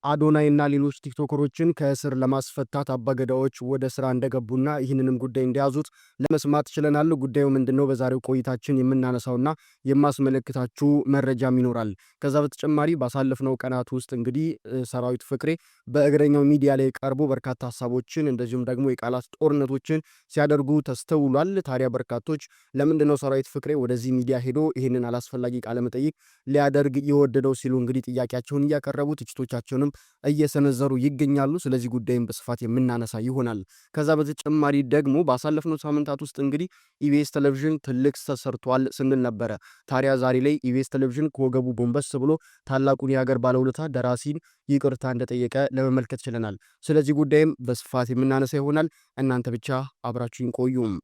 አዶናይና ሌሎች ቲክቶከሮችን ከእስር ለማስፈታት አባገዳዎች ወደ ስራ እንደገቡና ይህንንም ጉዳይ እንደያዙት ለመስማት ችለናል። ጉዳዩ ምንድነው? በዛሬው ቆይታችን የምናነሳውና የማስመለክታችሁ መረጃም ይኖራል። ከዛ በተጨማሪ ባሳለፍነው ቀናት ውስጥ እንግዲህ ሰራዊት ፍቅሬ በእግረኛው ሚዲያ ላይ ቀርቦ በርካታ ሐሳቦችን እንደዚሁም ደግሞ የቃላት ጦርነቶችን ሲያደርጉ ተስተውሏል። ታዲያ በርካቶች ለምንድነው ሰራዊት ፍቅሬ ወደዚህ ሚዲያ ሄዶ ይህንን አላስፈላጊ ቃለ መጠይቅ ሊያደርግ የወደደው ሲሉ እንግዲህ ጥያቄያቸውን እያቀረቡ ትችቶቻቸውንም እየሰነዘሩ ይገኛሉ። ስለዚህ ጉዳይም በስፋት የምናነሳ ይሆናል። ከዛ በተጨማሪ ደግሞ ባሳለፍነው ሳምንታት ውስጥ እንግዲህ ኢቢኤስ ቴሌቪዥን ትልቅ ተሰርቷል ስንል ነበረ። ታዲያ ዛሬ ላይ ኢቢኤስ ቴሌቪዥን ከወገቡ ቦንበስ ብሎ ታላቁን የሀገር ባለውለታ ደራሲን ይቅርታ እንደጠየቀ ለመመልከት ችለናል። ስለዚህ ጉዳይም በስፋት የምናነሳ ይሆናል። እናንተ ብቻ አብራችሁን ቆዩም።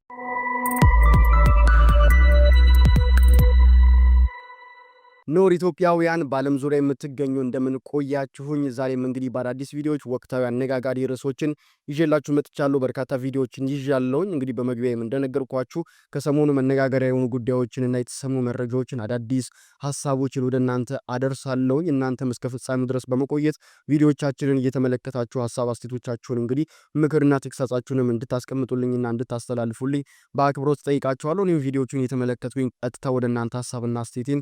ኖር ኢትዮጵያውያን በዓለም ዙሪያ የምትገኙ እንደምን ቆያችሁኝ? ዛሬም እንግዲህ በአዳዲስ ቪዲዮዎች ወቅታዊ አነጋጋሪ ርዕሶችን ይዤላችሁ መጥቻለሁ። በርካታ ቪዲዮዎችን ይዣለሁኝ። እንግዲህ በመግቢያም እንደነገርኳችሁ ከሰሞኑ መነጋገሪያ የሆኑ ጉዳዮችንና የተሰሙ መረጃዎችን አዳዲስ ሀሳቦችን ወደ እናንተ አደርሳለሁኝ። እናንተም እስከ ፍጻሜው ድረስ በመቆየት ቪዲዮዎቻችንን እየተመለከታችሁ ሀሳብ አስተያየቶቻችሁን እንግዲህ ምክርና ተግሳጻችሁንም እንድታስቀምጡልኝና እንድታስተላልፉልኝ በአክብሮት ጠይቃችኋለሁ። እኔም ቪዲዮዎቹን እየተመለከቱኝ ቀጥታ ወደ እናንተ ሀሳብና አስተያየቴን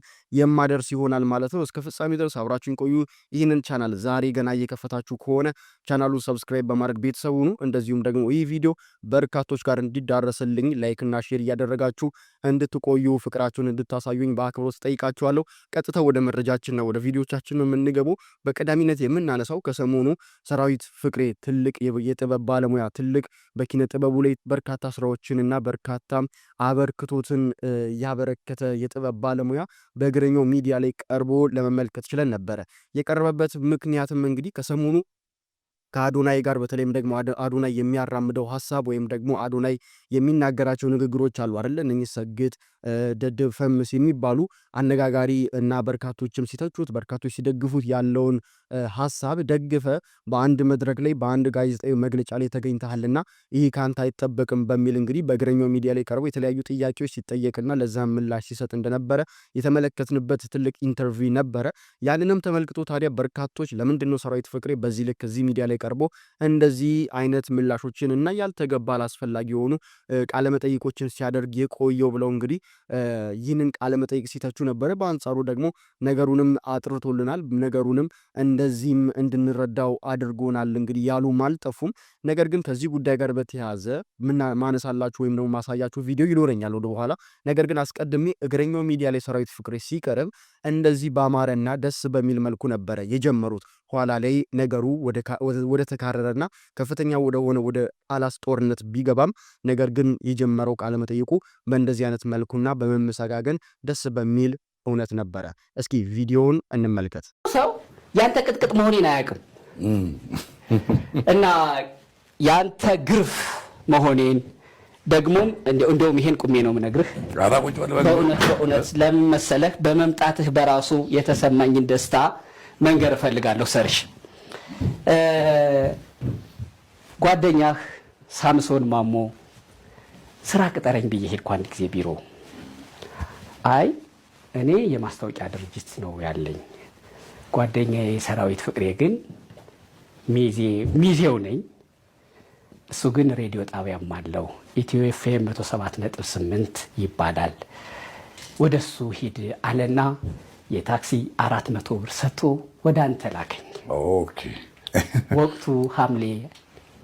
ደርስ ይሆናል ማለት ነው። እስከ ፍጻሜ ድረስ አብራችሁን ቆዩ። ይህንን ቻናል ዛሬ ገና እየከፈታችሁ ከሆነ ቻናሉን ሰብስክራይብ በማድረግ ቤተሰቡ ሁኑ። እንደዚሁም ደግሞ ይህ ቪዲዮ በርካቶች ጋር እንዲዳረስልኝ ላይክ እና ሼር እያደረጋችሁ እንድትቆዩ ፍቅራችሁን እንድታሳዩኝ በአክብሮት ጠይቃችኋለሁ። ቀጥታ ወደ መረጃችን ነው ወደ ቪዲዮቻችን ነው የምንገባው። በቀዳሚነት የምናነሳው ከሰሞኑ ሰራዊት ፍቅሬ ትልቅ የጥበብ ባለሙያ ትልቅ በኪነ ጥበቡ ላይ በርካታ ስራዎችንና በርካታ አበርክቶትን ያበረከተ የጥበብ ባለሙያ በእግረኛው ሚዲያ ላይ ቀርቦ ለመመልከት ችለን ነበረ። የቀረበበት ምክንያትም እንግዲህ ከሰሞኑ ከአዶናይ ጋር በተለይም ደግሞ አዶናይ የሚያራምደው ሐሳብ ወይም ደግሞ አዶናይ የሚናገራቸው ንግግሮች አሉ አይደል? እነኚህ ሰግጥ ደደብ ፈምስ የሚባሉ አነጋጋሪ እና በርካቶችም ሲተቹት በርካቶች ሲደግፉት ያለውን ሐሳብ ደግፈ በአንድ መድረክ ላይ በአንድ ጋዜጣዊ መግለጫ ላይ ተገኝተሃልና ይህ ካንተ አይጠበቅም በሚል እንግዲህ በእግረኛው ሚዲያ ላይ ቀርቦ የተለያዩ ጥያቄዎች ሲጠየቅና ለዛም ምላሽ ሲሰጥ እንደነበረ የተመለከትንበት ትልቅ ኢንተርቪው ነበረ። ያንንም ተመልክቶ ታዲያ በርካቶች ለምንድነው ሰራዊት ፍቅሬ በዚህ ልክ እዚህ ሚዲያ ላይ ቀርቦ እንደዚህ አይነት ምላሾችን እና ያልተገባ አላስፈላጊ የሆኑ ቃለ መጠይቆችን ሲያደርግ የቆየው ብለው እንግዲህ ይህንን ቃለ መጠይቅ ሲተቹ ነበረ። በአንጻሩ ደግሞ ነገሩንም አጥርቶልናል፣ ነገሩንም እንደዚህም እንድንረዳው አድርጎናል እንግዲህ ያሉም አልጠፉም። ነገር ግን ከዚህ ጉዳይ ጋር በተያያዘ ማነሳላችሁ ወይም ደግሞ ማሳያችሁ ቪዲዮ ይኖረኛል ወደ በኋላ። ነገር ግን አስቀድሜ እግረኛው ሚዲያ ላይ ሰራዊት ፍቅሬ ሲቀርብ እንደዚህ ባማረና ደስ በሚል መልኩ ነበረ የጀመሩት። ኋላ ላይ ነገሩ ወደ ተካረረና ከፍተኛ ወደ አላስ ጦርነት ቢገባም ነገር ግን የጀመረው ቃለ መጠይቁ በእንደዚህ አይነት መልኩና በመመሰጋገን ደስ በሚል እውነት ነበረ። እስኪ ቪዲዮውን እንመልከት። ሰው ያንተ ቅጥቅጥ መሆኔን አያውቅም እና ያንተ ግርፍ መሆኔን ደግሞም እንደውም ይሄን ቁሜ ነው የምነግርህ። በእውነት ለምን መሰለህ በመምጣትህ በራሱ የተሰማኝን ደስታ መንገር እፈልጋለሁ። ሰርሽ ጓደኛህ ሳምሶን ማሞ ስራ ቅጠረኝ ብዬ ሄድኩ አንድ ጊዜ ቢሮ። አይ እኔ የማስታወቂያ ድርጅት ነው ያለኝ፣ ጓደኛዬ ሰራዊት ፍቅሬ ግን ሚዜው ነኝ፣ እሱ ግን ሬዲዮ ጣቢያም አለው ኢትዮ ኤፍኤም 107.8 ይባላል፣ ወደሱ ሂድ አለና የታክሲ 400 ብር ሰጥቶ ወደ አንተ ላከኝ። ኦኬ ወቅቱ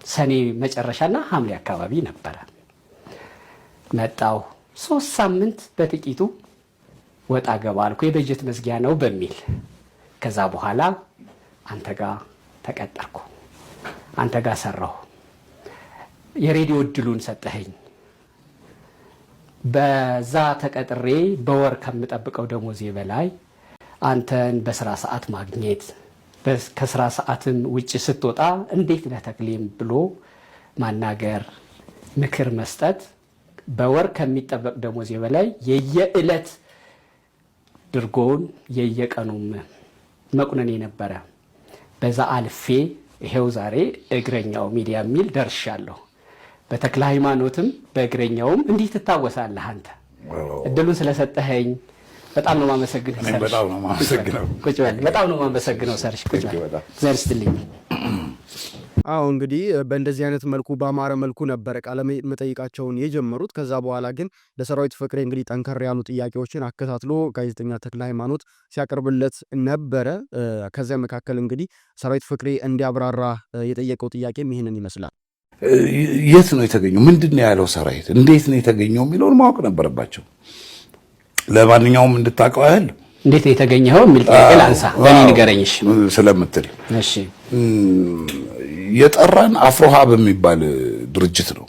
ሰኔ መጨረሻና ሐምሌ አካባቢ ነበረ። መጣው 3 ሳምንት በጥቂቱ ወጣ ገባ አልኩ፣ የበጀት መዝጊያ ነው በሚል። ከዛ በኋላ አንተ ጋር ተቀጠርኩ፣ አንተ ጋር ሰራሁ፣ የሬዲዮ እድሉን ሰጠኸኝ። በዛ ተቀጥሬ በወር ከምጠብቀው ደሞዜ በላይ አንተን በስራ ሰዓት ማግኘት፣ ከስራ ሰዓትም ውጭ ስትወጣ እንዴት ነህ ተክሌም ብሎ ማናገር፣ ምክር መስጠት፣ በወር ከሚጠበቅ ደሞዜ በላይ የየዕለት ድርጎውን የየቀኑም መቁነን የነበረ። በዛ አልፌ ይሄው ዛሬ እግረኛው ሚዲያ የሚል ደርሻለሁ። በተክለ ሃይማኖትም በእግረኛውም እንዲህ ትታወሳለህ። አንተ እድሉን ስለሰጠኸኝ በጣም ነው የማመሰግነው። እኔም በጣም ነው የማመሰግነው። ቁጭ በል። በጣም ነው የማመሰግነው ሰርሽ። ቁጭ በል። እግዚአብሔር ይስጥልኝ። አዎ እንግዲህ በእንደዚህ አይነት መልኩ በአማረ መልኩ ነበረ ቃለ መጠይቃቸውን የጀመሩት። ከዛ በኋላ ግን ለሰራዊት ፍቅሬ እንግዲህ ጠንከር ያሉ ጥያቄዎችን አከታትሎ ጋዜጠኛ ተክለ ሃይማኖት ሲያቀርብለት ነበረ። ከዚያ መካከል እንግዲህ ሰራዊት ፍቅሬ እንዲያብራራ የጠየቀው ጥያቄም ይህንን ይመስላል። የት ነው የተገኘው? ምንድን ነው ያለው ሰራዊት? እንዴት ነው የተገኘው የሚለውን ማወቅ ነበረባቸው። ለማንኛውም እንድታውቀው ያህል እንዴት ነው የተገኘው የሚል ጥያቄ ላንሳ። ለኔ ንገረኝሽ ስለምትል እሺ። የጠራን አፍሮሃብ የሚባል ድርጅት ነው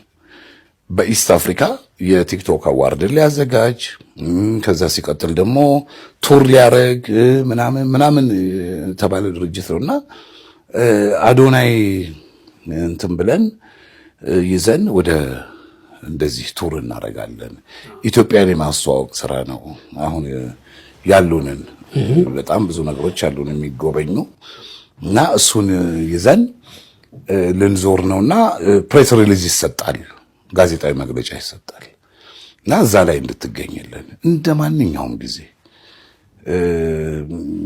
በኢስት አፍሪካ የቲክቶክ አዋርድን ሊያዘጋጅ፣ ከዛ ሲቀጥል ደግሞ ቱር ሊያረግ ምናምን ተባለ ድርጅት ነውና አዶናይ እንትን ብለን ይዘን ወደ እንደዚህ ቱር እናደርጋለን። ኢትዮጵያን የማስተዋወቅ ስራ ነው። አሁን ያሉንን በጣም ብዙ ነገሮች ያሉን የሚጎበኙ እና እሱን ይዘን ልንዞር ነውና ፕሬስ ሪሊዝ ይሰጣል፣ ጋዜጣዊ መግለጫ ይሰጣል እና እዛ ላይ እንድትገኝልን እንደ ማንኛውም ጊዜ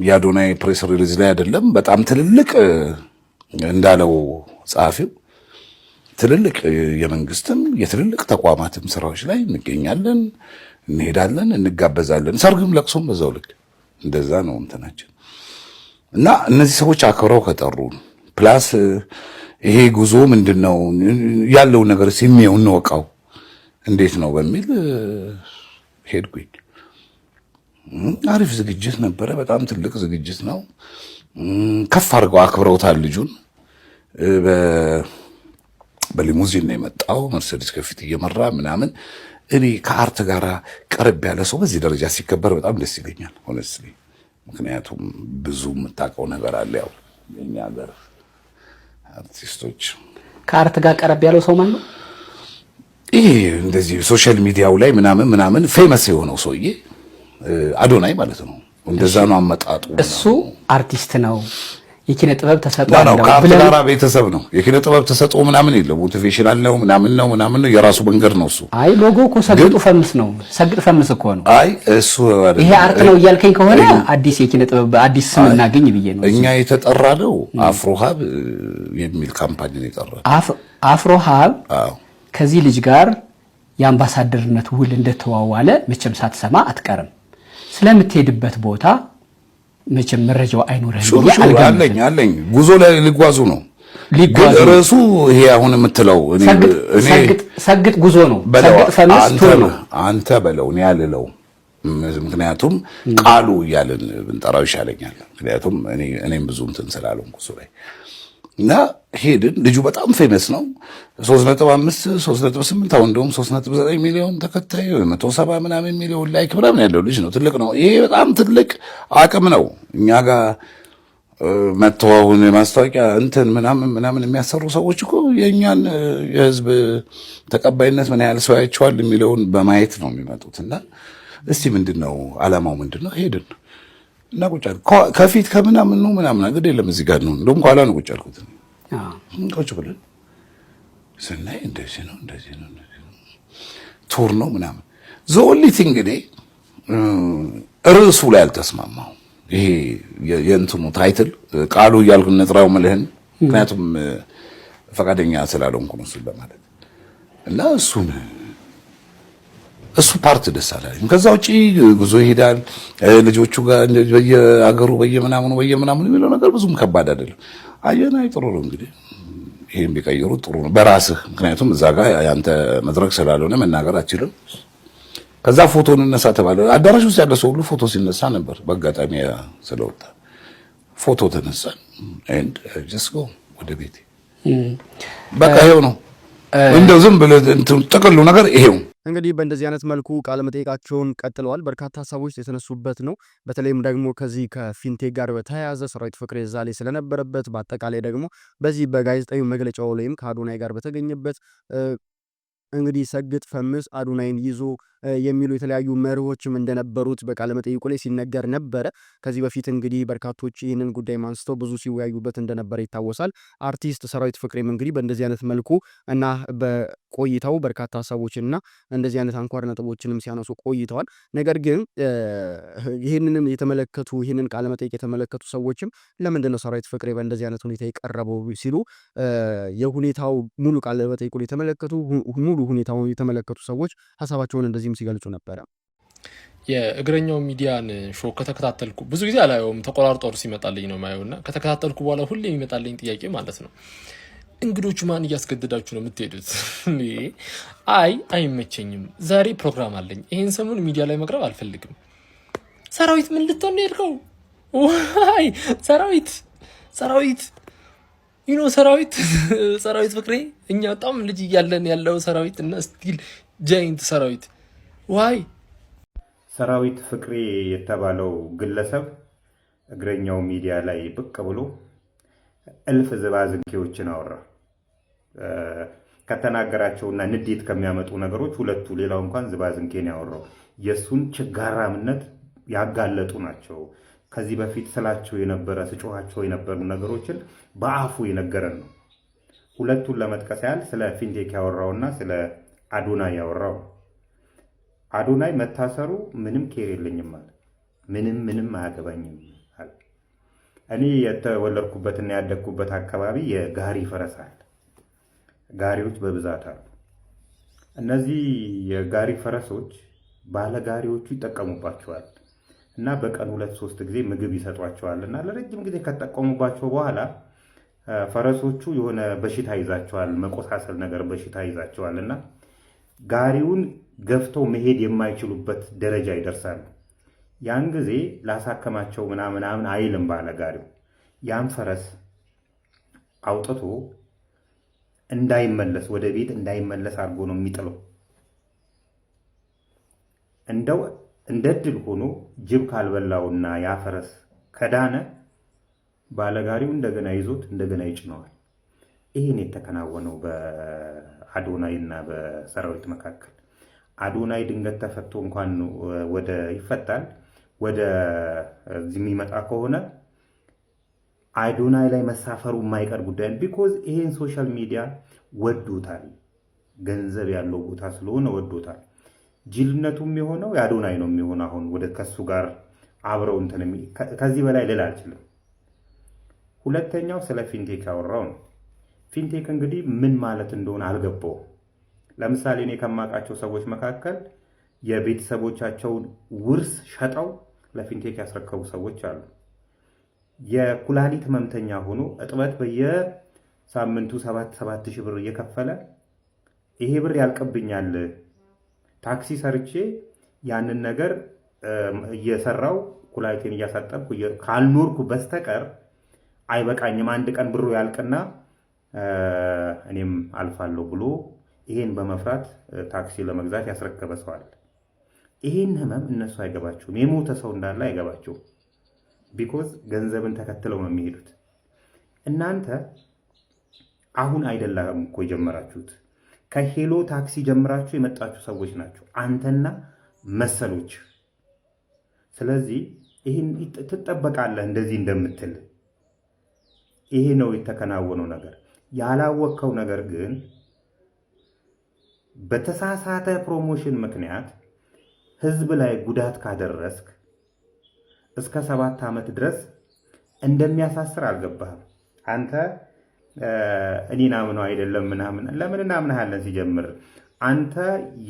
የአዶናይ ፕሬስ ሪሊዝ ላይ አይደለም። በጣም ትልልቅ እንዳለው ጸሐፊው ትልልቅ የመንግስትም የትልልቅ ተቋማትም ስራዎች ላይ እንገኛለን፣ እንሄዳለን፣ እንጋበዛለን። ሰርግም ለቅሶም በዛው ልክ እንደዛ ነው እንትናችን እና እነዚህ ሰዎች አክብረው ከጠሩን ፕላስ ይሄ ጉዞ ምንድነው ያለው ነገር ሲሚው እንወቃው እንዴት ነው በሚል ሄድኩኝ። አሪፍ ዝግጅት ነበረ። በጣም ትልቅ ዝግጅት ነው። ከፍ አድርገው አክብረውታል ልጁን። በሊሙዚን ነው የመጣው፣ መርሴዲስ ከፊት እየመራ ምናምን። እኔ ከአርት ጋር ቀረብ ያለ ሰው በዚህ ደረጃ ሲከበር በጣም ደስ ይለኛል ሆነስትሊ። ምክንያቱም ብዙ የምታውቀው ነገር አለ። ያው የኛ ሀገር አርቲስቶች ከአርት ጋር ቀረብ ያለው ሰው ማለት ነው። ይሄ እንደዚህ ሶሻል ሚዲያው ላይ ምናምን ፌመስ የሆነው ሰውዬ አዶናይ ማለት ነው። እንደዛ ነው አመጣጡ። እሱ አርቲስት ነው፣ የኪነ ጥበብ ተሰጥኦ ነው። ከአርት ጋር ቤተሰብ ነው። የኪነ ጥበብ ተሰጥኦ ምናምን የለም። ሞቲቬሽናል ነው ምናምን ነው የራሱ መንገድ ነው እሱ። አይ ሎጎ እኮ ሰግጡ ፈምስ ነው። ሰግጥ ፈምስ እኮ ነው። አይ እሱ ይሄ አርት ነው እያልከኝ ከሆነ አዲስ የኪነ ጥበብ አዲስ ስም እናገኝ ብዬ ነው። እኛ የተጠራነው አፍሮሃብ የሚል ካምፓኒ ነው የጠራነው። አፍሮሃብ ከዚህ ልጅ ጋር የአምባሳደርነት ውል እንደተዋዋለ መቼም ሳትሰማ አትቀርም። ስለምትሄድበት ቦታ መቼም መረጃው አይኖርህም። አለኝ ጉዞ ላይ ሊጓዙ ነው። ርዕሱ ይሄ አሁን የምትለው ሰግጥ ጉዞ ነው። ሰግጥ ፈምስ ቱር ነው። አንተ በለው እኔ ያልለው፣ ምክንያቱም ቃሉ እያልን ብንጠራው ይሻለኛል። ምክንያቱም እኔም ብዙ እንትን ስላልሆንኩ እሱ ላይ እና ሄድን። ልጁ በጣም ፌመስ ነው። 3.5 3.8 አሁን እንደውም 3.9 ሚሊዮን ተከታይ 170 ምናምን ሚሊዮን ላይክ ምናምን ያለው ልጅ ነው። ትልቅ ነው። ይሄ በጣም ትልቅ አቅም ነው። እኛ ጋር መተው አሁን ማስታወቂያ እንትን ምናምን የሚያሰሩ ሰዎች እኮ የእኛን የህዝብ ተቀባይነት ምን ያህል ሰው ያቸዋል የሚለውን በማየት ነው የሚመጡት። እና እስቲ ምንድነው አላማው ምንድነው? ሄድን እና ቁጭ አልኩ። ከፊት ከምናምን ነው ምናምን እንግዲህ የለም እዚህ ጋር ነው እንደውም ኋላ ነው ቁጭ አልኩት። ቁጭ ብለን ስናይ እንደዚህ ነው ቱር ነው ምናምን ዞሊት እንግዲህ ርዕሱ ላይ አልተስማማው። ይሄ የእንትኑ ታይትል ቃሉ እያልኩ ነጥራው መልህን ምክንያቱም ፈቃደኛ ስላልሆንኩ ነው እሱን ለማለት እና እሱ ፓርት ደስ አላለኝ። ከዛ ውጪ ጉዞ ይሄዳል ልጆቹ ጋር በየአገሩ በየምናምኑ የሚለው ነገር ብዙም ከባድ አይደለም። አየናይ ጥሩ ነው እንግዲህ ይሄን ቢቀይሩ ጥሩ ነው በራስህ። ምክንያቱም እዛ ጋር ያንተ መድረክ ስላልሆነ መናገር አትችልም። ከዛ ፎቶ እንነሳ ተባለ። አዳራሽ ውስጥ ያለ ሰው ሁሉ ፎቶ ሲነሳ ነበር። በአጋጣሚ ስለወጣ ፎቶ ተነሳን and just go ወደ ቤቴ በቃ ይሄው ነው። እንደው ዝም ብለህ ጥቅሉ ነገር ይሄው። እንግዲህ በእንደዚህ አይነት መልኩ ቃለ መጠይቃቸውን ቀጥለዋል። በርካታ ሀሳቦች የተነሱበት ነው። በተለይም ደግሞ ከዚህ ከፊንቴክ ጋር በተያያዘ ሰራዊት ፍቅሬ እዛ ላይ ስለነበረበት፣ በአጠቃላይ ደግሞ በዚህ በጋዜጣዊ መግለጫው ላይም ከአዶናይ ጋር በተገኘበት እንግዲህ ሰግጥ ፈምስ አዶናይን ይዞ የሚሉ የተለያዩ መርሆችም እንደነበሩት በቃለ መጠይቁ ላይ ሲነገር ነበረ። ከዚህ በፊት እንግዲህ በርካቶች ይህንን ጉዳይ አንስተው ብዙ ሲወያዩበት እንደነበረ ይታወሳል። አርቲስት ሰራዊት ፍቅሬም እንግዲህ በእንደዚህ አይነት መልኩ እና በቆይታው በርካታ ሀሳቦችንና እንደዚህ አይነት አንኳር ነጥቦችንም ሲያነሱ ቆይተዋል። ነገር ግን ይህንን ቃለ መጠይቅ የተመለከቱ ሰዎችም ለምንድን ነው ሰራዊት ፍቅሬ በእንደዚህ አይነት ሁኔታ የቀረበው ሲሉ የሁኔታው ሙሉ ቃለ መጠይቁን የተመለከቱ ሰዎች ሀሳባቸውን እንደዚህም ሲገልጹ ነበረ። የእግረኛው ሚዲያን ሾው ከተከታተልኩ ብዙ ጊዜ አላየውም፣ ተቆራርጦ ሲመጣልኝ ነው ማየውና ከተከታተልኩ በኋላ ሁሌ የሚመጣልኝ ጥያቄ ማለት ነው እንግዶቹ ማን እያስገደዳችሁ ነው የምትሄዱት? አይመቸኝም፣ ዛሬ ፕሮግራም አለኝ፣ ይሄን ሰሞን ሚዲያ ላይ መቅረብ አልፈልግም። ሰራዊት ምን ልትሆን ነው የሄድከው? ሰራዊት ሰራዊት ፍቅሬ እኛ በጣም ልጅ እያለን ያለው ሰራዊት እና ስቲል ጃይንት ሰራዊት ሰራዊት ፍቅሬ የተባለው ግለሰብ እግረኛው ሚዲያ ላይ ብቅ ብሎ እልፍ ዝባዝንኬዎችን አወራ። ከተናገራቸውና ንዴት ከሚያመጡ ነገሮች ሁለቱ፣ ሌላው እንኳን ዝባዝንኬን ያወራው የሱን ችጋራምነት ያጋለጡ ናቸው። ከዚህ በፊት ስላቸው ስጮሃቸው የነበሩ ነገሮችን በአፉ የነገረን ነው። ሁለቱን ለመጥቀስ ያህል ስለ ፊንቴክ ያወራውና ስለ አዶናይ ያወራው። አዶናይ መታሰሩ ምንም ኬር የለኝም ማለት ምንም አያገባኝም አለ። እኔ የተወለድኩበትና ያደግኩበት አካባቢ የጋሪ ፈረስ አለ። ጋሪዎች በብዛት አሉ። እነዚህ የጋሪ ፈረሶች ባለጋሪዎቹ ይጠቀሙባቸዋል እና በቀን 2-3 ጊዜ ምግብ ይሰጧቸዋል እና ለረጅም ጊዜ ከተጠቀሙባቸው በኋላ ፈረሶቹ የሆነ በሽታ ይዛቸዋል፣ መቆሳሰል ነገር በሽታ ይዛቸዋል እና ጋሪውን ገፍተው መሄድ የማይችሉበት ደረጃ ይደርሳሉ። ያን ጊዜ ላሳከማቸው ምናምን አይልም ባለጋሪው። ያን ፈረስ አውጥቶ እንዳይመለስ ወደ ቤት እንዳይመለስ አድርጎ ነው የሚጥለው። እንደው እንደ ድል ሆኖ ጅብ ካልበላውና ያ ፈረስ ከዳነ ባለጋሪው እንደገና ይዞት እንደገና ይጭነዋል። ይሄን የተከናወነው በአዶናይ እና በሰራዊት መካከል። አዶናይ ድንገት ተፈቶ እንኳን ይፈታል ወደ የሚመጣ ከሆነ አዶናይ ላይ መሳፈሩ የማይቀር ጉዳይ ቢኮዝ ይሄን ሶሻል ሚዲያ ወዶታል። ገንዘብ ያለው ቦታ ስለሆነ ወዶታል። ጅልነቱም የሆነው የአዶናይ ነው የሚሆነው። አሁን ወደ ከሱ ጋር አብረው ከዚህ በላይ ልል አልችልም። ሁለተኛው ስለ ፊንቴክ ያወራው ነው። ፊንቴክ እንግዲህ ምን ማለት እንደሆነ አልገባውም። ለምሳሌ እኔ ከማውቃቸው ሰዎች መካከል የቤተሰቦቻቸውን ውርስ ሸጠው ለፊንቴክ ያስረከቡ ሰዎች አሉ። የኩላሊት ህመምተኛ ሆኖ እጥበት በየሳምንቱ 7,000 ብር እየከፈለ ይሄ ብር ያልቅብኛል፣ ታክሲ ሰርቼ ያንን ነገር እየሰራው ኩላሊቴን እያሳጠብኩ ካልኖርኩ በስተቀር አይበቃኝም፣ አንድ ቀን ብሩ ያልቅና እኔም አልፋለሁ ብሎ ይሄን በመፍራት ታክሲ ለመግዛት ያስረከበ ሰው አለ። ይሄን ህመም እነሱ አይገባቸውም። የሞተ ሰው እንዳለ አይገባቸውም። ቢኮዝ ገንዘብን ተከትለው ነው የሚሄዱት። እናንተ አሁን አይደለም እኮ የጀመራችሁት፣ ከሄሎ ታክሲ ጀምራችሁ የመጣችሁ ሰዎች ናቸው አንተና መሰሎች። ስለዚህ ይህን ትጠበቃለህ እንደዚህ እንደምትል። ይሄ ነው የተከናወነው ነገር። ያላወቅከው ነገር ግን በተሳሳተ ፕሮሞሽን ምክንያት ህዝብ ላይ ጉዳት ካደረስክ እስከ 7 ዓመት ድረስ እንደሚያሳስር አልገባህም። አንተ እኔን አምነው አይደለም ምናምን ለምን እናምናለን? ሲጀምር አንተ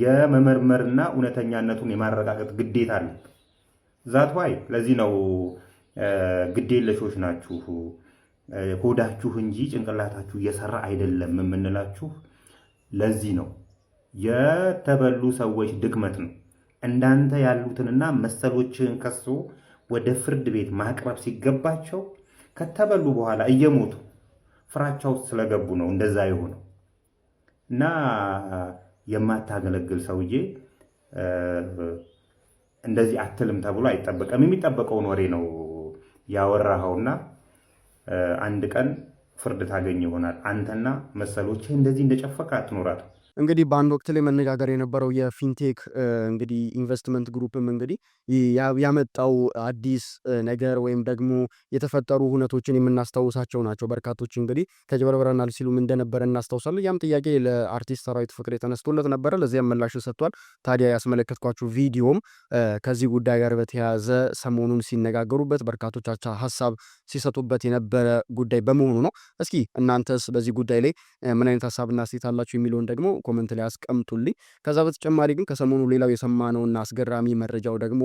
የመመርመርና እውነተኛነቱን የማረጋገጥ ግዴታ አለ። ዛት ዋይ ለዚህ ነው ግዴለሾች ናችሁ፣ ሆዳችሁ እንጂ ጭንቅላታችሁ እየሰራ አይደለም የምንላችሁ። ለዚህ ነው የተበሉ ሰዎች ድክመት ነው። እንዳንተ ያሉትንና መሰሎችን ከሶ ወደ ፍርድ ቤት ማቅረብ ሲገባቸው ከተበሉ በኋላ እየሞቱ ፍራቻ ውስጥ ስለገቡ ነው እንደዛ የሆነው። እና የማታገለግል ሰውዬ እንደዚህ አትልም ተብሎ አይጠበቅም። የሚጠበቀውን ወሬ ነው ያወራኸውና አንድ ቀን ፍርድ ታገኝ ይሆናል። አንተና መሰሎችህ እንደዚህ እንደጨፈቀ አትኖራትም። እንግዲህ በአንድ ወቅት ላይ መነጋገር የነበረው የፊንቴክ እንግዲህ ኢንቨስትመንት ግሩፕም እንግዲህ ያመጣው አዲስ ነገር ወይም ደግሞ የተፈጠሩ ሁነቶችን የምናስታውሳቸው ናቸው። በርካቶች እንግዲህ ተጀበርብረናል ሲሉም እንደነበረ እናስታውሳለን። ያም ጥያቄ ለአርቲስት ሰራዊት ፍቅሬ ተነስቶለት ነበረ። ለዚያም ምላሽ ሰጥቷል። ታዲያ ያስመለከትኳችሁ ቪዲዮም ከዚህ ጉዳይ ጋር በተያያዘ ሰሞኑን ሲነጋገሩበት በርካቶቻቸው ሀሳብ ሲሰጡበት የነበረ ጉዳይ በመሆኑ ነው። እስኪ እናንተስ በዚህ ጉዳይ ላይ ምን አይነት ሀሳብና አስተያየት አላችሁ የሚለውን ደግሞ ኮመንት ላይ አስቀምጡልኝ። ከዛ በተጨማሪ ግን ከሰሞኑ ሌላው የሰማነውና አስገራሚ መረጃው ደግሞ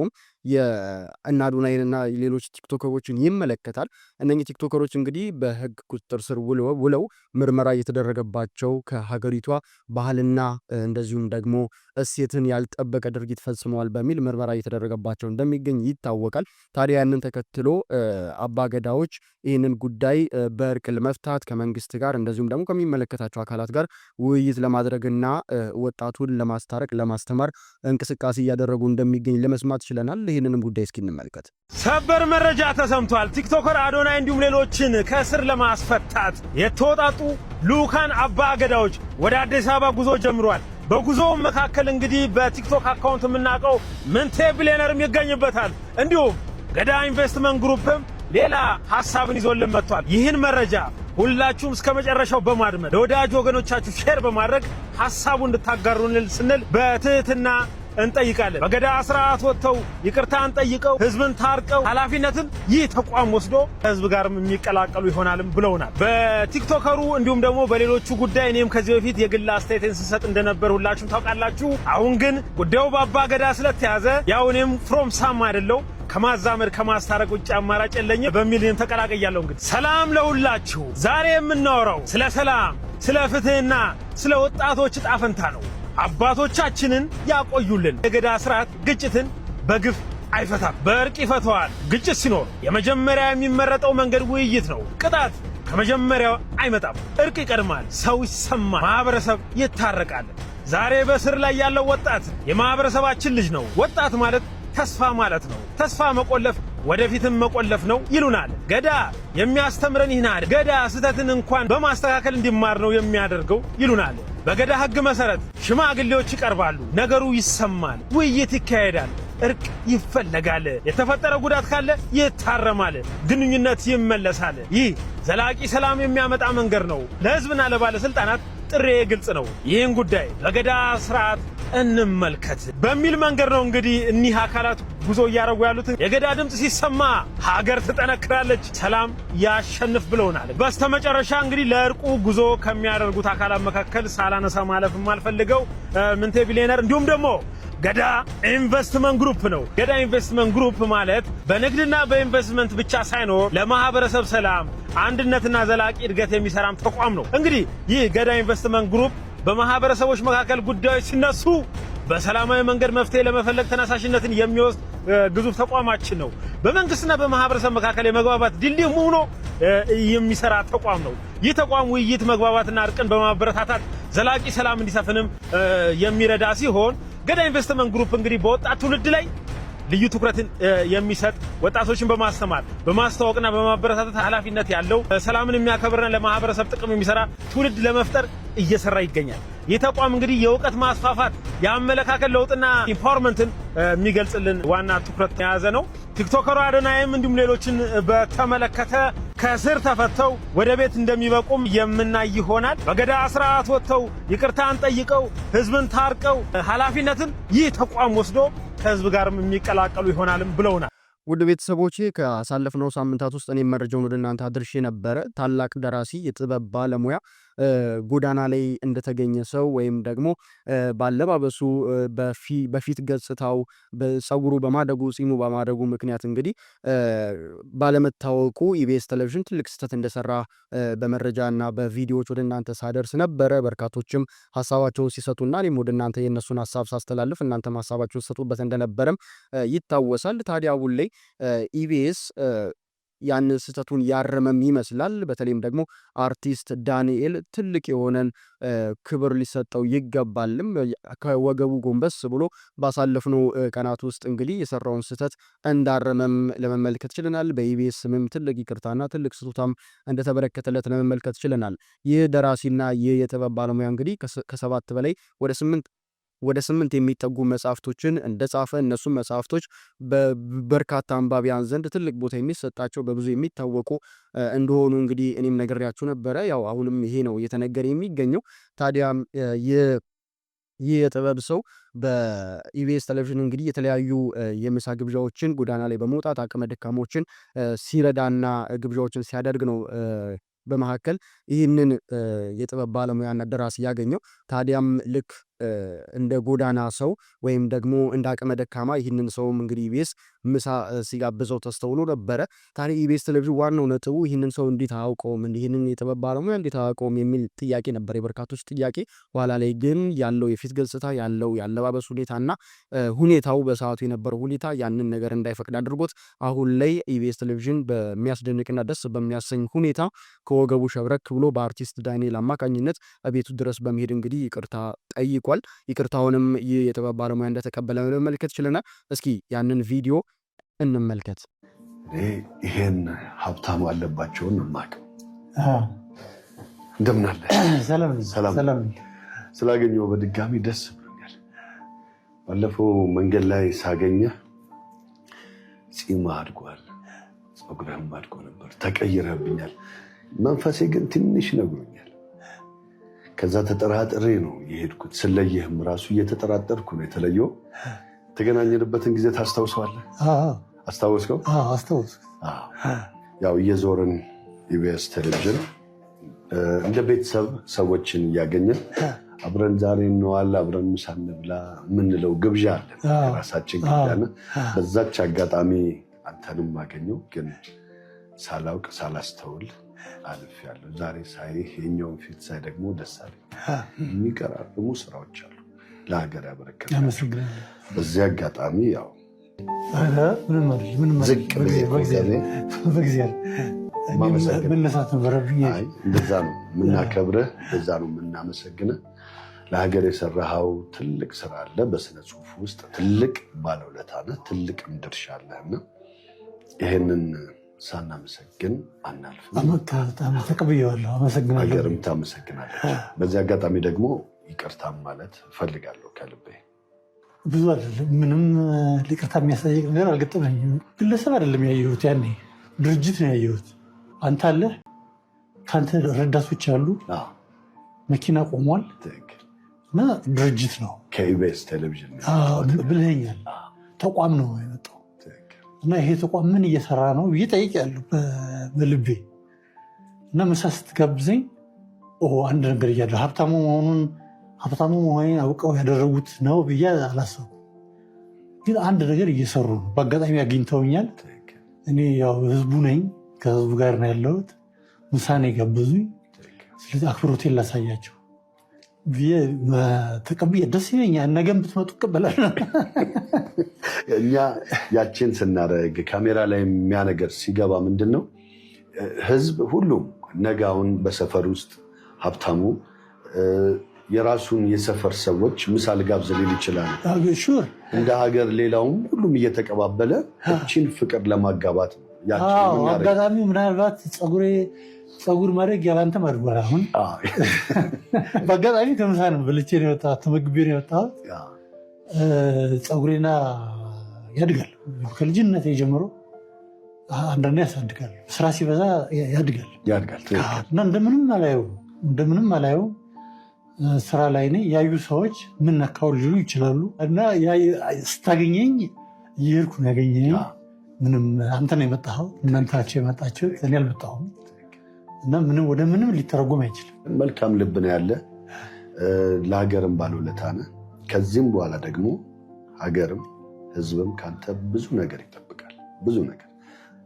የአዶናይንና ሌሎች ቲክቶከሮችን ይመለከታል። እነኚህ ቲክቶከሮች እንግዲህ በህግ ቁጥጥር ስር ውለው ምርመራ እየተደረገባቸው ከሀገሪቷ ባህልና እንደዚሁም ደግሞ እሴትን ያልጠበቀ ድርጊት ፈጽመዋል በሚል ምርመራ እየተደረገባቸው እንደሚገኝ ይታወቃል። ታዲያ ያንን ተከትሎ አባገዳዎች ይህንን ጉዳይ በእርቅ ለመፍታት ከመንግስት ጋር እንደዚሁም ደግሞ ከሚመለከታቸው አካላት ጋር ውይይት ለማድረግና ወጣቱን ለማስታረቅ ለማስተማር እንቅስቃሴ እያደረጉ እንደሚገኝ ለመስማት ችለናል። ይህንንም ጉዳይ እስኪ እንመልከት። ሰበር መረጃ ተሰምቷል። ቲክቶከር አዶናይ እንዲሁም ሌሎችን ከእስር ለማስፈታት የተወጣጡ ልዑካን አባገዳዎች ወደ አዲስ አበባ ጉዞ ጀምሯል። በጉዞው መካከል እንግዲህ በቲክቶክ አካውንት የምናውቀው ምንቴ ቢሊየነርም ይገኝበታል። እንዲሁም ገዳ ኢንቨስትመንት ግሩፕም ሌላ ሐሳብን ይዞልን መጥቷል። ይህን መረጃ ሁላችሁም እስከ መጨረሻው በማድመጥ ለወዳጅ ወገኖቻችሁ ሼር በማድረግ ሐሳቡን እንድታጋሩን ስንል በትህትና እንጠይቃለን። በገዳ ስርዓት ወጥተው ይቅርታን ጠይቀው ህዝብን ታርቀው ኃላፊነትን ይህ ተቋም ወስዶ ህዝብ ጋርም የሚቀላቀሉ ይሆናልም ብለውናል። በቲክቶከሩ እንዲሁም ደግሞ በሌሎቹ ጉዳይ እኔም ከዚህ በፊት የግል አስተያየቴን ስሰጥ እንደነበር ሁላችሁም ታውቃላችሁ። አሁን ግን ጉዳዩ በአባ ገዳ ስለተያዘ ያው እኔም ፍሮም ሳም አይደለው ከማዛመድ ከማስታረቅ ውጭ አማራጭ የለኝም በሚል ተቀላቀያለሁ። እንግዲህ ሰላም ለሁላችሁ። ዛሬ የምናወራው ስለ ሰላም፣ ስለ ፍትህና ስለ ወጣቶች ዕጣ ፈንታ ነው። አባቶቻችንን ያቆዩልን የገዳ ስርዓት ግጭትን በግፍ አይፈታም፣ በእርቅ ይፈተዋል። ግጭት ሲኖር የመጀመሪያ የሚመረጠው መንገድ ውይይት ነው። ቅጣት ከመጀመሪያው አይመጣም። እርቅ ይቀድማል። ሰው ይሰማል፣ ማህበረሰብ ይታረቃል። ዛሬ በስር ላይ ያለው ወጣት የማህበረሰባችን ልጅ ነው። ወጣት ማለት ተስፋ ማለት ነው። ተስፋ መቆለፍ ወደፊትም መቆለፍ ነው ይሉናል። ገዳ የሚያስተምረን ይህናል። ገዳ ስህተትን እንኳን በማስተካከል እንዲማር ነው የሚያደርገው ይሉናል። በገዳ ህግ መሰረት ሽማግሌዎች ይቀርባሉ፣ ነገሩ ይሰማል፣ ውይይት ይካሄዳል፣ እርቅ ይፈለጋል፣ የተፈጠረ ጉዳት ካለ ይታረማል፣ ግንኙነት ይመለሳል። ይህ ዘላቂ ሰላም የሚያመጣ መንገድ ነው። ለህዝብና ለባለስልጣናት ጥሬ ግልጽ ነው። ይህን ጉዳይ በገዳ ስርዓት እንመልከት በሚል መንገድ ነው እንግዲህ እኒህ አካላት ጉዞ እያደረጉ ያሉት። የገዳ ድምፅ ሲሰማ ሀገር ትጠነክራለች፣ ሰላም ያሸንፍ ብለውናል። በስተመጨረሻ እንግዲህ ለእርቁ ጉዞ ከሚያደርጉት አካላት መካከል ሳላነሳ ማለፍ የማልፈልገው ምንቴ ቢሊየነር እንዲሁም ደግሞ ገዳ ኢንቨስትመንት ግሩፕ ነው። ገዳ ኢንቨስትመንት ግሩፕ ማለት በንግድና በኢንቨስትመንት ብቻ ሳይኖር ለማህበረሰብ ሰላም፣ አንድነትና ዘላቂ እድገት የሚሰራም ተቋም ነው። እንግዲህ ይህ ገዳ ኢንቨስትመንት ግሩፕ በማህበረሰቦች መካከል ጉዳዮች ሲነሱ በሰላማዊ መንገድ መፍትሄ ለመፈለግ ተነሳሽነትን የሚወስድ ግዙፍ ተቋማችን ነው። በመንግስትና በማህበረሰብ መካከል የመግባባት ድልድይ ሆኖ የሚሰራ ተቋም ነው። ይህ ተቋም ውይይት፣ መግባባትና እርቅን በማበረታታት ዘላቂ ሰላም እንዲሰፍንም የሚረዳ ሲሆን ገዳ ኢንቨስትመንት ግሩፕ እንግዲህ በወጣት ትውልድ ላይ ልዩ ትኩረትን የሚሰጥ ወጣቶችን በማስተማር በማስተዋወቅና በማበረታታት ኃላፊነት ያለው ሰላምን የሚያከብርና ለማህበረሰብ ጥቅም የሚሰራ ትውልድ ለመፍጠር እየሰራ ይገኛል። ይህ ተቋም እንግዲህ የእውቀት ማስፋፋት፣ የአመለካከት ለውጥና ኢምፓወርመንትን የሚገልጽልን ዋና ትኩረት የያዘ ነው። ቲክቶከሩ አዶናይም እንዲሁም ሌሎችን በተመለከተ ከስር ተፈተው ወደ ቤት እንደሚበቁም የምናይ ይሆናል። በገዳ ስርዓት ወጥተው ይቅርታን ጠይቀው ህዝብን ታርቀው ኃላፊነትን ይህ ተቋም ወስዶ ከህዝብ ጋርም የሚቀላቀሉ ይሆናልም ብለውናል። ውድ ቤተሰቦቼ ካሳለፍነው ሳምንታት ውስጥ እኔም መረጃውን ወደ እናንተ አድርሼ ነበረ። ታላቅ ደራሲ፣ የጥበብ ባለሙያ ጎዳና ላይ እንደተገኘ ሰው ወይም ደግሞ ባለባበሱ በፊት ገጽታው በፀጉሩ በማደጉ ጺሙ በማደጉ ምክንያት እንግዲህ ባለመታወቁ ኢቢኤስ ቴሌቪዥን ትልቅ ስህተት እንደሰራ በመረጃና በቪዲዮዎች ወደ እናንተ ሳደርስ ነበረ። በርካቶችም ሀሳባቸውን ሲሰጡና እኔም ወደ እናንተ የእነሱን ሀሳብ ሳስተላልፍ እናንተም ሀሳባቸውን ሲሰጡበት እንደነበረም ይታወሳል። ታዲያ አሁን ላይ ኢቢኤስ ያንን ስህተቱን ያረመም ይመስላል። በተለይም ደግሞ አርቲስት ዳንኤል ትልቅ የሆነን ክብር ሊሰጠው ይገባልም። ከወገቡ ጎንበስ ብሎ ባሳለፍነው ቀናት ውስጥ እንግዲህ የሰራውን ስህተት እንዳረመም ለመመልከት ችለናል። በኢቢኤስ ስምም ትልቅ ይቅርታና ትልቅ ስጦታም እንደተበረከተለት ለመመልከት ችለናል። ይህ ደራሲና ይህ የጥበብ ባለሙያ እንግዲህ ከ7 በላይ ወደ 8 የሚጠጉ መጽሐፍቶችን እንደጻፈ እነሱም መጽሐፍቶች በበርካታ አንባቢያን ዘንድ ትልቅ ቦታ የሚሰጣቸው በብዙ የሚታወቁ እንደሆኑ እንግዲህ እኔም ነግሬያችሁ ነበረ። ያው አሁንም ይሄ ነው እየተነገረ የሚገኘው። ታዲያ ይህ የጥበብ ሰው በኢቢኤስ ቴሌቪዥን እንግዲህ የተለያዩ የምሳ ግብዣዎችን ጎዳና ላይ በመውጣት አቅመ ደካሞችን ሲረዳና ግብዣዎችን ሲያደርግ ነው በመካከል ይህንን የጥበብ ባለሙያና ደራሲ ያገኘው። ታዲያም ልክ እንደ ጎዳና ሰው ወይም ደግሞ እንደ አቅመ ደካማ ይህንን ሰውም እንግዲህ ኢቢኤስ ምሳ ሲጋብዘው ተስተውሎ ነበረ። ታዲያ ኢቢኤስ ቴሌቪዥን ዋናው ነጥቡ ይህንን ሰው እንዴት አያውቀውም፣ ይህንን የጥበብ ባለሙያ እንዴት አያውቀውም የሚል ጥያቄ ነበር፣ የበርካቶች ጥያቄ። ኋላ ላይ ግን ያለው የፊት ገጽታ ያለው የአለባበስ ሁኔታና ሁኔታው በሰዓቱ የነበረው ሁኔታ ያንን ነገር እንዳይፈቅድ አድርጎት አሁን ላይ ኢቢኤስ ቴሌቪዥን በሚያስደንቅና ደስ በሚያሰኝ ሁኔታ ከወገቡ ሸብረክ ብሎ በአርቲስት ዳንኤል አማካኝነት ቤቱ ድረስ በመሄድ እንግዲህ ይቅርታ ጠይቋል። ይቅርታውንም ይህ የጥበብ ባለሙያ እንደተቀበለ መመልከት ችለናል። እስኪ ያንን ቪዲዮ እንመልከት። ይሄን ሀብታሙ አለባቸውን የማውቀው። እንደምን አለ? ሰላም። ስላገኘሁ በድጋሚ ደስ ብሎኛል። ባለፈው መንገድ ላይ ሳገኘህ ጺም አድጓል፣ ፀጉርህም አድጎ ነበር፣ ተቀይረህብኛል። መንፈሴ ግን ትንሽ ነግሮኛል። ከዛ ተጠራጥሬ ነው የሄድኩት። ስለየህም ራሱ እየተጠራጠርኩ ነው የተለየው። የተገናኘንበትን ጊዜ ታስታውሰዋለህ? አስታወስከው? አስታወስኩ። ያው እየዞርን ኢቢኤስ ቴሌቪዥን እንደ ቤተሰብ ሰዎችን እያገኘን አብረን ዛሬ እንዋል፣ አብረን ምሳ እንብላ የምንለው ግብዣ አለን፣ የራሳችን ግብዣ። በዛች አጋጣሚ አንተንም አገኘው፣ ግን ሳላውቅ ሳላስተውል አልፌያለሁ። ዛሬ ሳይ የኛውን ፊት ሳይ ደግሞ ደስ አለኝ። የሚቀራርሙ ስራዎች አሉ ለሀገር ያበረከተ። በዚህ አጋጣሚ ያው መነሳት ነበረብኝ። እንደዛ ነው የምናከብረህ፣ እንደዛ ነው የምናመሰግነህ። ለሀገር የሰራኸው ትልቅ ስራ አለ። በስነ ጽሁፍ ውስጥ ትልቅ ባለውለታ ነህ፣ ትልቅም ድርሻ አለህና ይህንን ሳናመሰግን አናልፍም። ተቀብዬዋለሁ፣ አመሰግናለሁ። ሀገርም ታመሰግናለች። በዚህ አጋጣሚ ደግሞ ይቅርታም ማለት እፈልጋለሁ ከልቤ። ብዙ አይደለም፣ ምንም ይቅርታ የሚያሳየቅ ነገር አልገጠመኝም። ግለሰብ አይደለም ያየሁት፣ ያኔ ድርጅት ነው ያየሁት። አንተ አለ፣ ከአንተ ረዳቶች አሉ፣ መኪና ቆሟል እና ድርጅት ነው ከኢቢኤስ ቴሌቪዥን ብለኸኛል። ተቋም ነው የመጣው እና ይሄ ተቋም ምን እየሰራ ነው ብዬ ጠይቄያለሁ በልቤ። እና ምሳ ስትጋብዘኝ አንድ ነገር እያለ ሀብታሙ መሆኔን አውቀው ያደረጉት ነው ብዬ አላሰብኩም። ግን አንድ ነገር እየሰሩ ነው። በአጋጣሚ አግኝተውኛል። እኔ ያው ህዝቡ ነኝ፣ ከህዝቡ ጋር ነው ያለሁት። ምሳ ነው የጋበዙኝ። ስለዚህ አክብሮቴን ላሳያቸው ተቀብዬ ደስ ይለኛል። ነገም ብትመጡ እቀበላለሁ። እኛ ያችን ስናደርግ ካሜራ ላይ የሚያ ነገር ሲገባ ምንድን ነው ህዝብ ሁሉም ነጋውን በሰፈር ውስጥ ሀብታሙ የራሱን የሰፈር ሰዎች ምሳ ልጋብዝ ሊል ይችላል። እንደ ሀገር ሌላውም ሁሉም እየተቀባበለ እችን ፍቅር ለማጋባት ነው። አጋጣሚው ምናልባት ፀጉር ማድረግ ያላንተ ማድጓል። አሁን በአጋጣሚ ከምሳ ነው በልቼ ነው የወጣሁት፣ ተመግቤ ነው የወጣሁት። ፀጉሬና ያድጋል ከልጅነት ጀምሮ አንዳንዴ ያሳድጋል። ስራ ሲበዛ ያድጋል እና እንደምንም አላየው ስራ ላይ ነኝ። ያዩ ሰዎች ምን ነካው ሊሉ ይችላሉ እና ስታገኘኝ እየሄድኩ ነው ያገኘኝ። ምንም አንተ ነው የመጣኸው፣ እናንተ ናቸው የመጣችው፣ እኔ አልመጣሁም እና ወደ ምንም ሊተረጎም አይችልም። መልካም ልብ ነው ያለ፣ ለሀገርም ባለውለታ ነህ። ከዚህም በኋላ ደግሞ ሀገርም ህዝብም ከአንተ ብዙ ነገር ይጠብቃል። ብዙ ነገር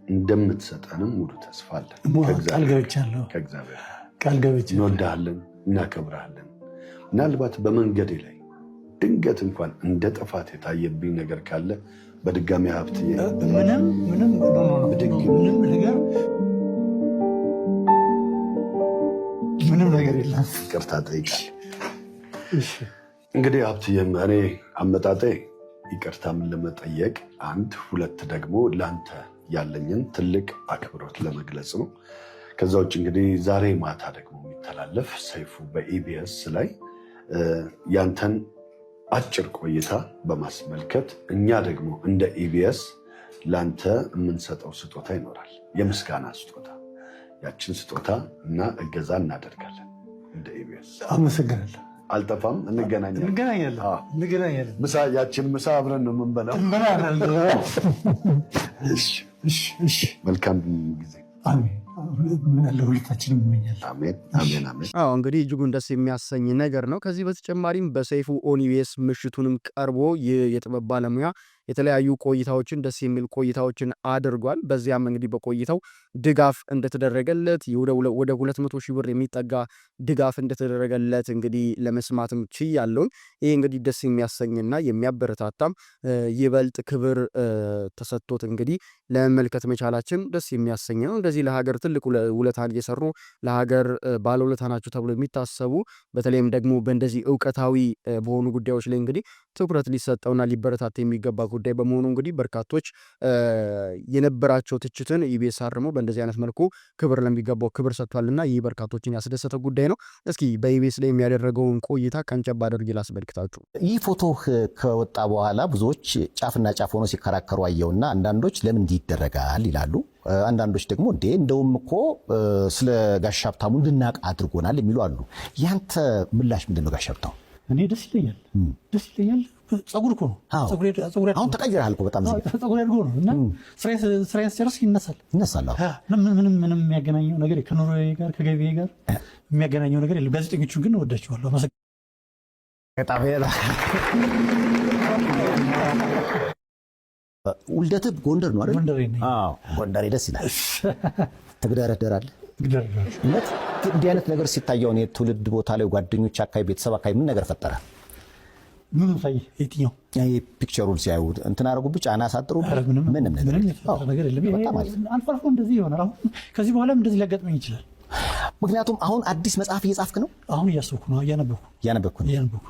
እንደምትሰጠንም ሙሉ ተስፋ አለን። ቃል ገብቻለሁ። ከእግዚአብሔር ቃል ገብቻለሁ። እንወድሃለን፣ እናከብርሃለን። ምናልባት በመንገዴ ላይ ድንገት እንኳን እንደ ጥፋት የታየብኝ ነገር ካለ በድጋሚ ሀብትዬ ምንም ነገር የለም። ይቅርታ ጠይቃል። እንግዲህ ሀብትዬም እኔ አመጣጤ ይቅርታም ለመጠየቅ አንድ፣ ሁለት ደግሞ ለአንተ ያለኝን ትልቅ አክብሮት ለመግለጽ ነው። ከዛ ውጭ እንግዲህ ዛሬ ማታ ደግሞ የሚተላለፍ ሰይፉ በኢቢኤስ ላይ ያንተን አጭር ቆይታ በማስመልከት እኛ ደግሞ እንደ ኢቢኤስ ለአንተ የምንሰጠው ስጦታ ይኖራል። የምስጋና ስጦታ። ያችን ስጦታ እና እገዛ እናደርጋለን እንደ ኢቢኤስ። አመሰግናለሁ። አልጠፋም። እንገናኛለን። ምሳ፣ ያችን ምሳ አብረን ነው የምንበላው። መልካም ጊዜ። ምን ያለ ሁለታችንም እንመኛለን። አሜን። እንግዲህ እጅጉን ደስ የሚያሰኝ ነገር ነው። ከዚህ በተጨማሪም በሰይፉ ኦን ኢቢኤስ ምሽቱንም ቀርቦ የጥበብ ባለሙያ የተለያዩ ቆይታዎችን ደስ የሚል ቆይታዎችን አድርጓል። በዚያም እንግዲህ በቆይታው ድጋፍ እንደተደረገለት ወደ 200 ሺህ ብር የሚጠጋ ድጋፍ እንደተደረገለት እንግዲህ ለመስማትም ችያለሁ። ይህ እንግዲህ ደስ የሚያሰኝና የሚያበረታታም ይበልጥ ክብር ተሰጥቶት እንግዲህ ለመመልከት መቻላችን ደስ የሚያሰኝ ነው። እንደዚህ ለሀገር ትልቅ ውለታን እየሰሩ ለሀገር ባለውለታ ናቸው ተብሎ የሚታሰቡ በተለይም ደግሞ በእንደዚህ እውቀታዊ በሆኑ ጉዳዮች ላይ እንግዲህ ትኩረት ሊሰጠውና ሊበረታታ የሚገባ ጉዳይ በመሆኑ እንግዲህ በርካቶች የነበራቸው ትችትን ኢቢኤስ አርሞ በእንደዚህ አይነት መልኩ ክብር ለሚገባው ክብር ሰጥቷልና ይህ በርካቶችን ያስደሰተ ጉዳይ ነው። እስኪ በኢቢኤስ ላይ የሚያደረገውን ቆይታ ቀንጨብ አድርጌ ላስመልክታችሁ። ይህ ፎቶ ከወጣ በኋላ ብዙዎች ጫፍና ጫፍ ሆኖ ሲከራከሩ አየውና አንዳንዶች ለምን እንዲህ ይደረጋል ይላሉ። አንዳንዶች ደግሞ እንደውም እኮ ስለ ጋሽ ሀብታሙ እንድናቅ አድርጎናል የሚሉ አሉ። ያንተ ምላሽ ምንድን ነው? ጋሽ ሀብታሙ እኔ ደስ ይለኛል። ጸጉር እኮ ነው። አሁን ተቀይረሃል እኮ በጣም ጸጉር ያድጎ ነው እና ስራ ስጨርስ ይነሳል። ምንም የሚያገናኘው ነገር ከኑሮዬ ጋር ከገቢዬ ጋር የሚያገናኘው ነገር የለም። ጋዜጠኞቹን ግን እወዳቸዋለሁ። ውልደትህ ጎንደር ነው አይደል? ጎንደሬ ደስ ይላል። ትግደረደራለህ። እውነት እንዲህ አይነት ነገር ሲታየው የትውልድ ቦታ ላይ ጓደኞች አካባቢ ቤተሰብ አካባቢ ምን ነገር ፈጠረ? ምን ሳይ የትኛው ፒክቸሩን ሲያዩ እንትን አደረጉ ጫና አሳጥሩ? ምንም ነገር የለም። አልፎ አልፎ እንደዚህ ይሆናል። አሁን ከዚህ በኋላም እንደዚህ ሊያጋጥመኝ ይችላል። ምክንያቱም አሁን አዲስ መጽሐፍ እየጻፍክ ነው? አሁን እያሰብኩ ነው። እያነበብኩ ነው።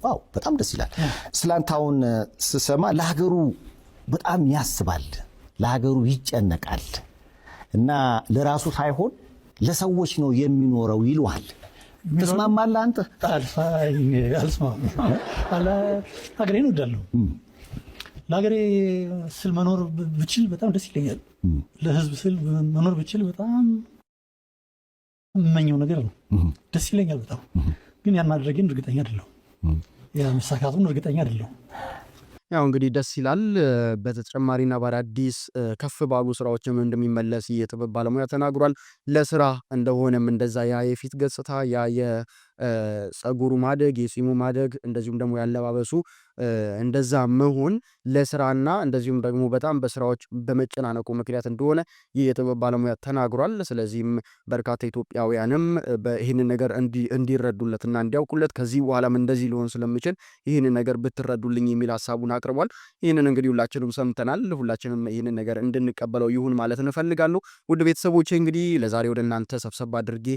ዋው በጣም ደስ ይላል። ስላንተ አሁን ስሰማ ለሀገሩ በጣም ያስባል፣ ለሀገሩ ይጨነቃል እና ለራሱ ሳይሆን ለሰዎች ነው የሚኖረው ይሉሃል። ትስማማለህ አንተ? አልስማማም። ሀገሬን እወዳለሁ። ለሀገሬ ስል መኖር ብችል በጣም ደስ ይለኛል። ለሕዝብ ስል መኖር ብችል በጣም የምመኘው ነገር ነው። ደስ ይለኛል በጣም። ግን ያን ማድረጌን እርግጠኛ አይደለሁም። ያ መሳካቱን እርግጠኛ አይደለሁም። ያው እንግዲህ ደስ ይላል። በተጨማሪና በአዳዲስ ከፍ ባሉ ስራዎችም እንደሚመለስ የጥበብ ባለሙያ ተናግሯል። ለስራ እንደሆነም እንደዛ ያ የፊት ገጽታ ያ የጸጉሩ ማደግ የጺሙ ማደግ እንደዚሁም ደግሞ ያለባበሱ እንደዛ መሆን ለስራና እንደዚሁም ደግሞ በጣም በስራዎች በመጨናነቁ ምክንያት እንደሆነ ይህ የጥበብ ባለሙያ ተናግሯል። ስለዚህም በርካታ ኢትዮጵያውያንም ይህንን ነገር እንዲረዱለትና እንዲያውቁለት ከዚህ በኋላም እንደዚህ ሊሆን ስለሚችል ይህንን ነገር ብትረዱልኝ የሚል ሀሳቡን አቅርቧል። ይህንን እንግዲህ ሁላችንም ሰምተናል። ሁላችንም ይህንን ነገር እንድንቀበለው ይሁን ማለት እንፈልጋለሁ። ውድ ቤተሰቦቼ እንግዲህ ለዛሬ ወደ እናንተ ሰብሰብ አድርጌ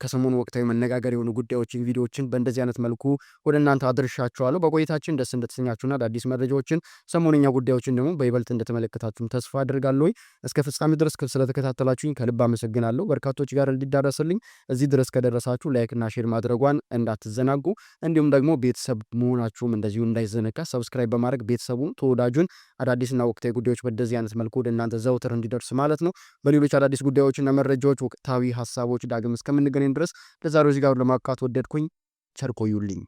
ከሰሞኑ ወቅታዊ መነጋገር የሆኑ ጉዳዮችን ቪዲዮዎችን በእንደዚህ አይነት መልኩ ወደ እናንተ አድርሻችኋለሁ። በቆይታችን ደስ እንደተሰኛችሁና አዳዲስ መረጃዎችን ሰሞነኛ ጉዳዮችን ደግሞ በይበልጥ እንደተመለከታችሁም ተስፋ አድርጋለሁ። እስከ ፍጻሜ ድረስ ስለተከታተላችሁኝ ከልብ አመሰግናለሁ። በርካቶች ጋር እንዲዳረስልኝ እዚህ ድረስ ከደረሳችሁ ላይክና ሼር ማድረጓን እንዳትዘናጉ፣ እንዲሁም ደግሞ ቤተሰብ መሆናችሁም እንደዚሁ እንዳይዘነጋ ሰብስክራይብ በማድረግ ቤተሰቡን ተወዳጁን አዳዲስና ወቅታዊ ጉዳዮች በደዚህ አይነት መልኩ ወደ እናንተ ዘውትር እንዲደርስ ማለት ነው። በሌሎች አዳዲስ ጉዳዮችና መረጃዎች ወቅታዊ ሀሳቦች ዳግም እስከምንገናኝ ድረስ ለዛሬው እዚህ ጋር ለማብቃት ወደድኩኝ። ቸር ቆዩልኝ።